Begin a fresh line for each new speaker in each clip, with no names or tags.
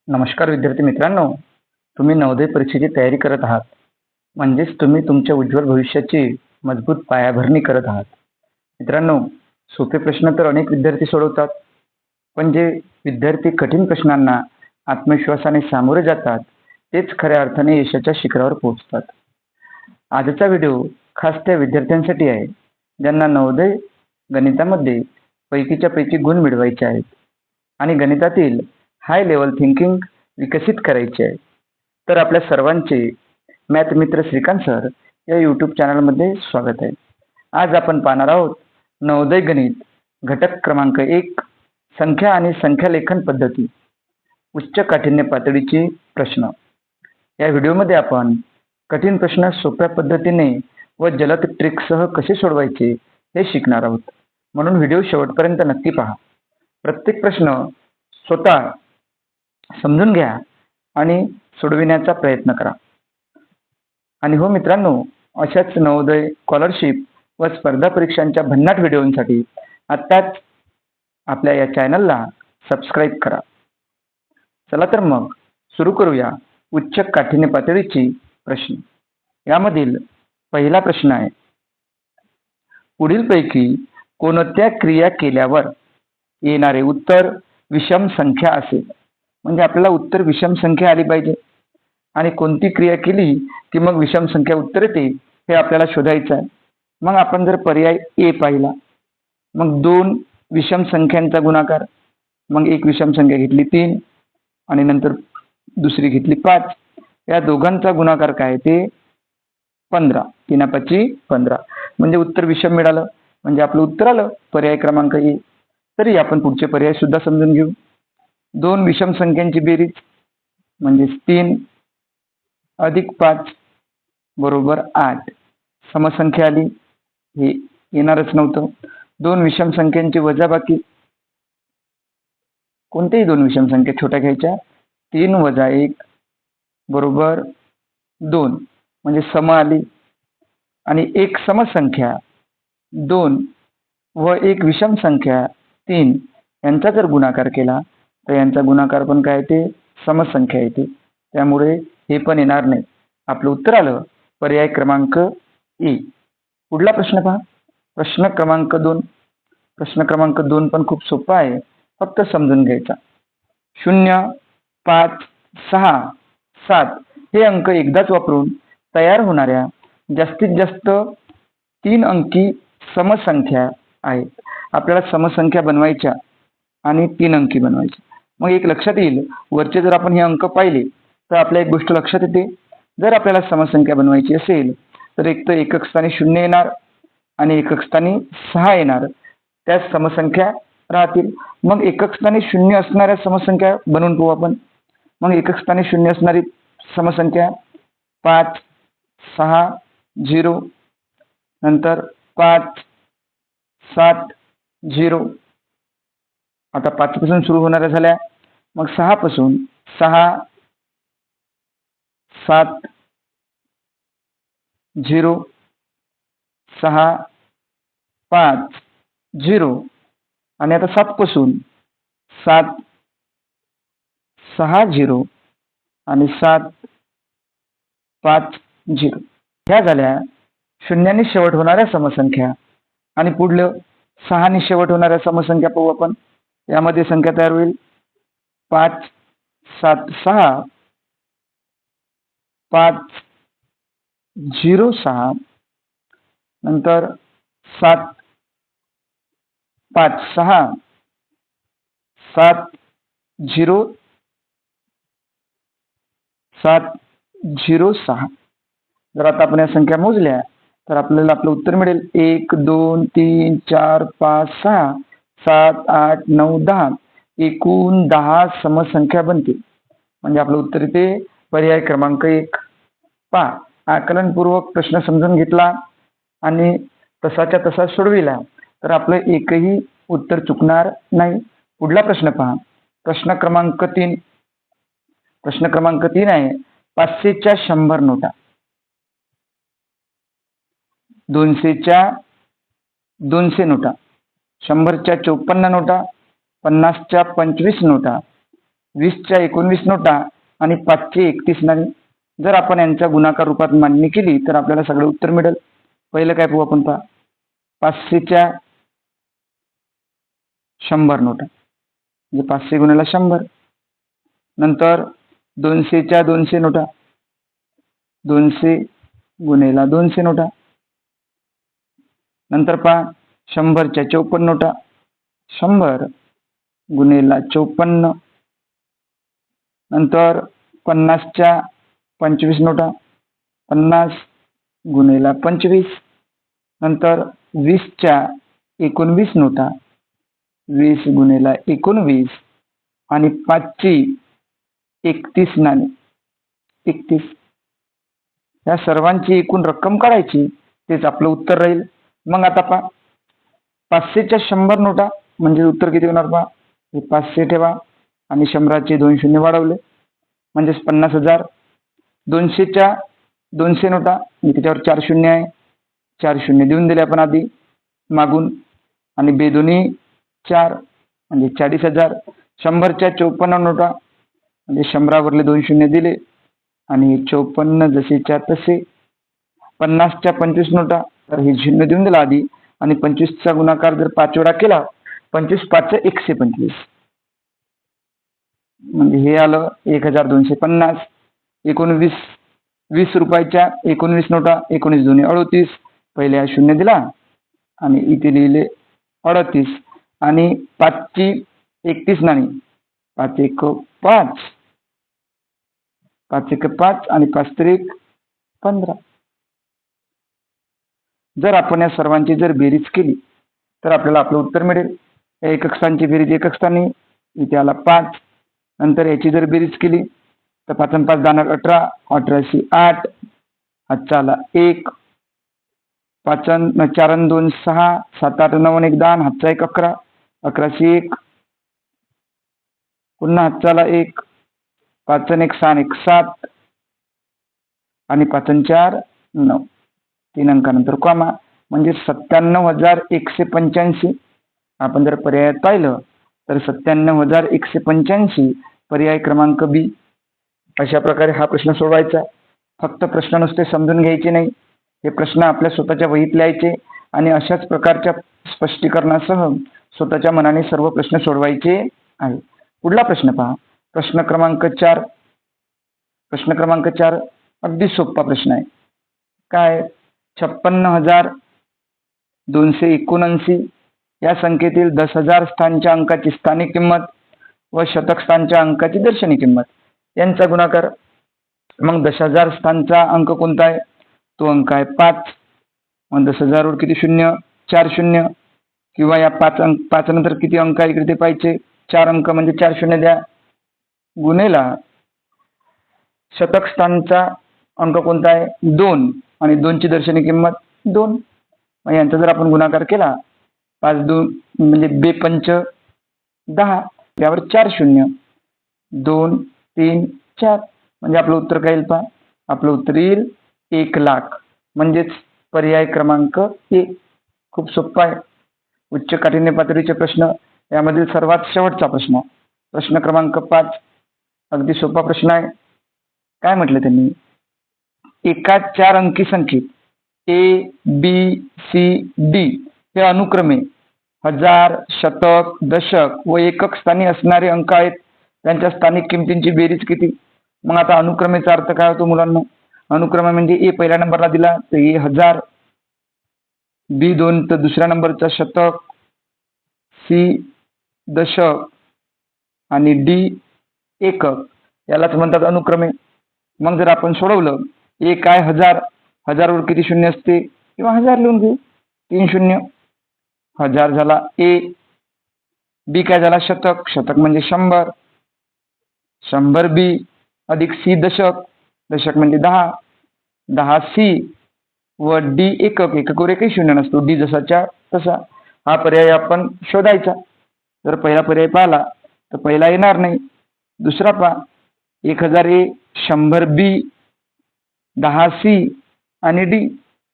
नमस्कार विद्यार्थी मित्रांनो, तुम्ही नवोदय परीक्षेची तयारी करत आहात. म्हणजेच तुम्ही तुमच्या उज्ज्वल भविष्याची मजबूत पायाभरणी करत आहात. मित्रांनो, सोपे प्रश्न तर अनेक विद्यार्थी सोडवतात, पण जे विद्यार्थी कठीण प्रश्नांना आत्मविश्वासाने सामोरे जातात, तेच खऱ्या अर्थाने यशाच्या शिखरावर पोहोचतात. आजचा व्हिडिओ खास त्या विद्यार्थ्यांसाठी आहे, ज्यांना नवोदय गणितामध्ये पैकीच्या पैकी गुण मिळवायचे आहेत आणि गणितातील हाय लेवल थिंकिंग विकसित करायचे आहे. तर आपल्या सर्वांचे मॅथ मित्र श्रीकांत सर या यूट्यूब चॅनलमध्ये स्वागत आहे. आज आपण पाहणार आहोत नवोदय गणित घटक क्रमांक 1 संख्या आणि संख्यालेखन पद्धती उच्च काठिण्य पातळीचे प्रश्न. या व्हिडिओमध्ये आपण कठीण प्रश्न सोप्या पद्धतीने व जलद ट्रिकसह कसे सोडवायचे हे शिकणार आहोत. म्हणून व्हिडिओ शेवटपर्यंत नक्की पहा. प्रत्येक प्रश्न स्वतः समजून घ्या आणि सोडविण्याचा प्रयत्न करा. आणि हो मित्रांनो, अशाच नवोदय स्कॉलरशिप व स्पर्धा परीक्षांच्या भन्नाट व्हिडिओंसाठी आत्ताच आपल्या या चॅनलला सबस्क्राईब करा. चला तर मग सुरू करूया उच्च काठिण्य पातळीची प्रश्न. यामधील पहिला प्रश्न आहे, पुढीलपैकी कोणत्या क्रिया केल्यावर येणारे उत्तर विषम संख्या असेल? म्हणजे आपल्याला उत्तर विषम संख्या आली पाहिजे आणि कोणती क्रिया केली की मग विषम संख्या उत्तर येते हे आपल्याला शोधायचं आहे. मग आपण जर पर्याय ए पाहिला, मग 2 विषम संख्यांचा गुणाकार, मग एक विषम संख्या घेतली 3 आणि नंतर दुसरी घेतली 5, या दोघांचा गुणाकार काय ते 15, 3 15, म्हणजे उत्तर विषम मिळालं. म्हणजे आपलं उत्तर आलं पर्याय क्रमांक ए. तरी आपण पुढचे पर्याय सुद्धा समजून घेऊ. 2 विषम संख्यांची बेरीज म्हणजे 3 अधिक 5 बरोबर 8, समसंख्या आली, हे येणारच नव्हतं. 2 विषम संख्यांची वजाबाकी, कोणत्याही 2 विषम संख्या छोट्या घ्यायच्या, 3 वजा 1 बरोबर 2, म्हणजे सम आली. आणि एक समसंख्या 2 व एक विषम संख्या 3 यांचा जर गुणाकार केला तर यांचा गुणाकार पण काय ते समसंख्या येते. त्यामुळे हे पण येणार नाही. आपलं उत्तर आलं पर्याय क्रमांक ए. पुढला प्रश्न पहा, प्रश्न क्रमांक 2. प्रश्न क्रमांक 2 पण खूप सोपा आहे, फक्त समजून घ्यायचा. 0, 5, 6, 7 हे अंक एकदाच वापरून तयार होणाऱ्या जास्तीत जास्त 3 अंकी समसंख्या आहेत. आपल्याला समसंख्या बनवायच्या आणि 3 अंकी बनवायच्या. मग एक लक्षात येईल, वरचे जर आपण हे अंक पाहिले तर आपल्या एक गोष्ट लक्षात येते, जर आपल्याला समसंख्या बनवायची असेल तर एक तर एकक स्थानी 0 येणार आणि एकक स्थानी 6 येणार, त्या समसंख्या राहतील. मग एकक स्थानी 0 असणाऱ्या समसंख्या बनवून पाहू आपण. मग एकक स्थानी 0 असणारी समसंख्या 5, 6, 0, नंतर 5, 7, 0. आता 5 पासून सुरू होणाऱ्या झाल्या, मग 6 पासून 6, 7, 0, 6, 5, 0 आणि आता 7 पासून 7, 6, 0 आणि 7, 5, 0. ह्या झाल्या शून्याने शेवट होणाऱ्या समसंख्या. आणि पुढलं 6 ने शेवट होणाऱ्या समसंख्या पाहू आपण. यामध्ये संख्या तयार होईल 5, 7, 6, 5, 0, 6, नंतर 7, 5, 6, 7, 0, 7, 0, 6. जर आता आपण या संख्या मोजल्या तर आपल्याला आपलं उत्तर मिळेल 1, 2, 3, 4, 5, 6, 7, 8, 9, 10. एकूण 10 समसंख्या बनतील. म्हणजे आपलं उत्तर इथे पर्याय क्रमांक 1. पहा, आकलनपूर्वक प्रश्न समजून घेतला आणि तसाच्या तसा सोडविला तर आपलं एकही उत्तर चुकणार नाही. पुढला प्रश्न पहा, प्रश्न क्रमांक 3. प्रश्न क्रमांक 3 आहे, 500च्या 100 नोटा, 200च्या 200 नोटा, 100च्या 54 नोटा, 50च्या 25 नोटा, 20च्या 19 नोटा आणि 5चे 31 नाणी. जर आपण यांच्या गुणाकार रूपात मांडणी केली तर आपल्याला सगळं उत्तर मिळेल. पहिलं काय पाहू आपण, पहा 500च्या 100 नोटा म्हणजे 500 गुणिले 100. नंतर 200च्या 200 नोटा, 200 गुणिले 200 नोटा. नंतर पहा 100च्या 54 नोटा, 100 गुणिले 54. नंतर 50च्या 25 नोटा, 50 गुणिले 25. नंतर 20च्या 19 नोटा, 20 गुणिले 19 आणि 5ची 31 नाणी, 31. या सर्वांची एकूण रक्कम काढायची, तेच आपलं उत्तर राहील. मग आता पहा 500च्या 100 नोटा म्हणजे उत्तर किती होणार पहा, हे 500 ठेवा आणि 100चे 2 शून्य वाढवले म्हणजेच 50,000. 200च्या 200 नोटा म्हणजे त्याच्यावर 4 शून्य आहे, 4 शून्य देऊन दिले आपण आधी मागून आणि बेदोनी 4 म्हणजे 40,000. 100च्या 54 नोटा म्हणजे 100वरले 2 शून्य दिले आणि 54 जसेच्या तसे. 50च्या 25 नोटा तर हे शून्य देऊन दिला आधी आणि 25चा गुणाकार जर 5 वेळा केला, 25 5 125 म्हणजे हे आलं 1250. 20 रुपयाच्या 19 नोटा, 19 दोन्ही 38, पहिले हा शून्य दिला आणि इथे लिहिले 38 आणि 5ची 31 नाणी, 5 एक 5, 5 एक 5 आणि 5 3 15. जर आपण या सर्वांची जर बेरीज केली तर आपल्याला आपलं उत्तर मिळेल. या एकक स्थानची बेरीज एकक स्थानी, इथे आला 5. नंतर याची जर बेरीज केली तर 5 आणि 5 10 18, 18शी 8, हातचा आला 1, 4 आणि 2 6, 7 8 9 आणि 1 10, हातचा 1 11, 11शी 1, पुन्हा हातचा आला 1, 5 आणि 1 6 आणि 1 7 आणि 5 आणि 4 9, 3 अंकानंतर कॉमा म्हणजे 97,185. आपण जर पर्यायात पाहिलं तर 97,185 पर्याय क्रमांक बी. अशा प्रकारे हा प्रश्न सोडवायचा. फक्त प्रश्न नुसते समजून घ्यायचे नाही, हे प्रश्न आपल्या स्वतःच्या वहीत लिहायचे आणि अशाच प्रकारच्या स्पष्टीकरणासह स्वतःच्या मनाने सर्व प्रश्न सोडवायचे आहे. पुढला प्रश्न पहा, प्रश्न क्रमांक 4. प्रश्न क्रमांक 4 अगदी सोपा प्रश्न आहे. काय, 56,279 या संख्येतील 10,000 स्थानच्या अंकाची स्थानिक किंमत व शतक स्थानच्या अंकाची दर्शनी किंमत यांचा गुणाकार. मग 10,000 स्थानचा अंक कोणता आहे, तो अंक आहे 5. मग 10,000 वर किती शून्य, 4 शून्य, किंवा या 5 नंतर किती अंक आहे इकडे पाहिजे, 4 अंक म्हणजे 4 शून्य द्या, गुणेला शतक स्थानचा अंक कोणता आहे 2 आणि 2ची दर्शनी किंमत 2. मग यांचा जर आपण गुणाकार केला 5 2 म्हणजे 2 पंच 10, यावर 4 शून्य, 2 3 4 म्हणजे आपलं उत्तर काय येईल पहा, आपलं उत्तर येईल 1,00,000 म्हणजेच पर्याय क्रमांक 1. खूप सोपा आहे. उच्च काठिण्य पातळीचे प्रश्न यामधील सर्वात शेवटचा प्रश्न, प्रश्न क्रमांक 5. अगदी सोपा प्रश्न आहे. काय म्हटलं त्यांनी, एका 4 अंकी संख्येत ए बी सी डी हे अनुक्रमे 1000, शतक, दशक व एकक स्थानी असणारे अंक आहेत. त्यांच्या स्थानिक किमतींची बेरीज किती. मग आता अनुक्रमेचा अर्थ काय होतो मुलांना, अनुक्रमे म्हणजे ए पहिल्या नंबरला दिला तर ए 1000, बी 2 तर दुसऱ्या नंबरचा शतक, सी दशक आणि डी एकक, यालाच म्हणतात अनुक्रमे. मग जर आपण सोडवलं, ए काय 1000, 1000 वर किती शून्य असते किंवा 1000 लिहून घेऊ, 3 शून्य, 1000 झाला ए. बी काय झाला शतक, शतक म्हणजे 100, 100 बी अधिक सी दशक, दशक म्हणजे 10, 10 सी व डी एकक, एकक वर एकही शून्य नसतो, डी जसाच्या तसा. हा पर्याय आपण शोधायचा. जर पहिला पर्याय पाहिला तर पहिला येणार नाही. दुसरा पहा, 1000 ए, 100 बी, 10 सी आणि डी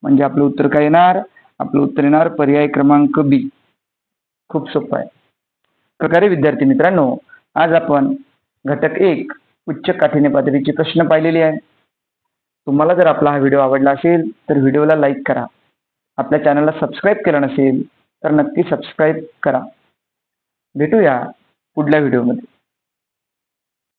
म्हणजे आपलं उत्तर काय येणार, आपलं उत्तर येणार पर्याय क्रमांक बी. खूप सोपं आहे. प्रकारे विद्यार्थी मित्रांनो, आज आपण घटक 1 उच्च काठिण्य पातळीचे प्रश्न पाहिलेले आहे. तुम्हाला जर आपला हा व्हिडिओ आवडला असेल तर व्हिडिओला लाईक करा. आपल्या चॅनलला सबस्क्राईब केलं नसेल तर नक्की सबस्क्राईब करा. भेटूया पुढल्या व्हिडिओमध्ये.